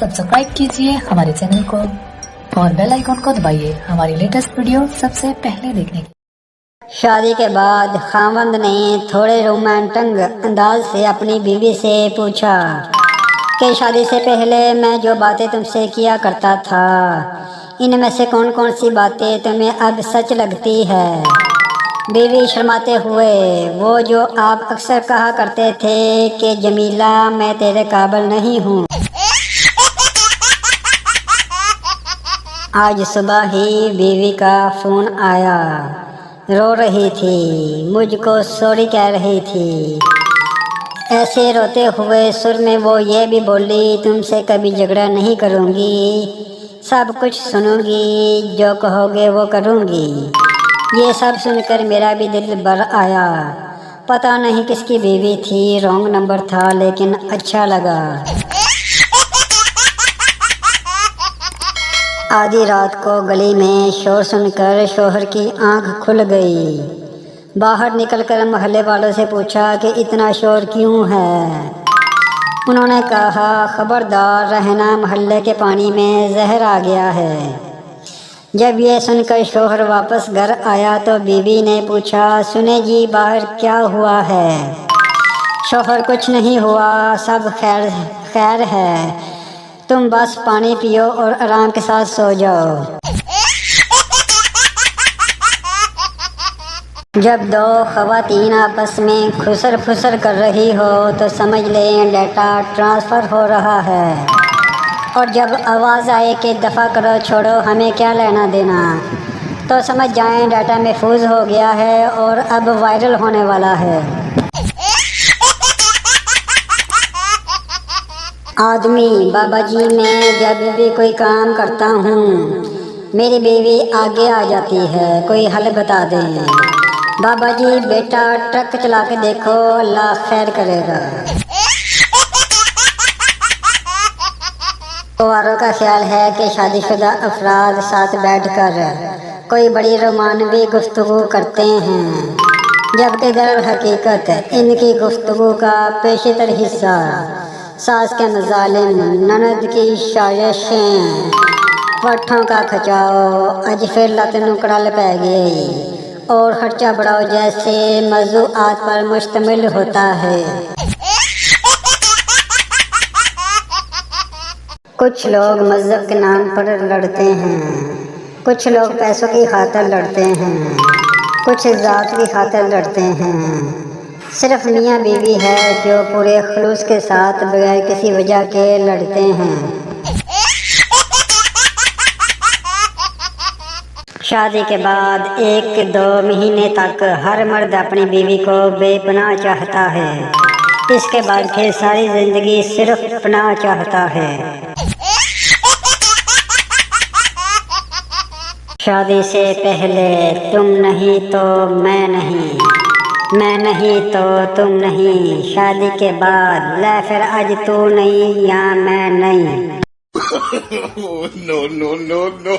Subscribe कीजिए हमारे channel को और बेल आइकन को दबाइए हमारी लेटेस्ट वीडियो सबसे पहले देखने के। शादी के बाद खामंद ने थोड़े रोमांटिक अंदाज से अपनी बीवी से पूछा कि शादी से पहले मैं जो बातें तुमसे किया करता था, इनमें से कौन कौन सी बातें तुम्हें अब सच लगती है? बीवी शर्माते हुए, वो जो आप अक्सर कहा करते थे कि जमीला मैं तेरे काबिल नहीं हूँ। आज सुबह ही बीवी का फ़ोन आया, रो रही थी, मुझको सॉरी कह रही थी। ऐसे रोते हुए सुर में वो ये भी बोली, तुमसे कभी झगड़ा नहीं करूँगी, सब कुछ सुनूंगी, जो कहोगे वो करूँगी। ये सब सुनकर मेरा भी दिल भर आया। पता नहीं किसकी बीवी थी, रॉन्ग नंबर था, लेकिन अच्छा लगा। आधी रात को गली में शोर सुनकर शोहर की आंख खुल गई। बाहर निकलकर मोहल्ले वालों से पूछा कि इतना शोर क्यों है। उन्होंने कहा, खबरदार रहना, मोहल्ले के पानी में जहर आ गया है। जब ये सुनकर शोहर वापस घर आया तो बीवी ने पूछा, सुने जी बाहर क्या हुआ है? शोहर, कुछ नहीं हुआ, सब खैर है, तुम बस पानी पियो और आराम के साथ सो जाओ। जब दो ख़वातीन आपस में खुसर फुसर कर रही हो तो समझ लें डाटा ट्रांसफ़र हो रहा है, और जब आवाज़ आए कि दफ़ा करो, छोड़ो, हमें क्या लेना देना, तो समझ जाएं डाटा महफूज हो गया है और अब वायरल होने वाला है। आदमी, बाबा जी, मैं जब भी कोई काम करता हूँ मेरी बीवी आगे आ जाती है, कोई हल बता दें। बाबा जी, बेटा ट्रक चला के देखो, अल्लाह खैर करेगा। औरों का ख्याल है कि शादीशुदा अफराद साथ बैठकर कोई बड़ी रोमानवी गुफ्तगू करते हैं, जबकि दर हकीकत इनकी गुफ्तगू का पेशतर हिस्सा सास के मज़ालिम, ननद की साजिशें, पट्ठों का खचाओ, अज फिर लत नुकड़ल पै गई और खर्चा बढ़ाओ जैसे मौज़ूआत पर मुश्तमिल होता है। कुछ लोग मज़हब के नाम पर लड़ते हैं, कुछ लोग पैसों की खातिर लड़ते हैं, कुछ ज़ात की खातिर लड़ते हैं। सिर्फ मियाँ बीवी है जो पूरे खुलूस के साथ बगैर किसी वजह के लड़ते हैं। शादी के बाद 1-2 महीने तक हर मर्द अपनी बीवी को बेपनाह चाहता है, इसके बाद फिर सारी ज़िंदगी सिर्फ पनाह चाहता है। शादी से पहले तुम नहीं तो मैं नहीं, मैं नहीं तो तुम नहीं, शादी के बाद ले फिर आज तू नहीं या मैं नहीं। no.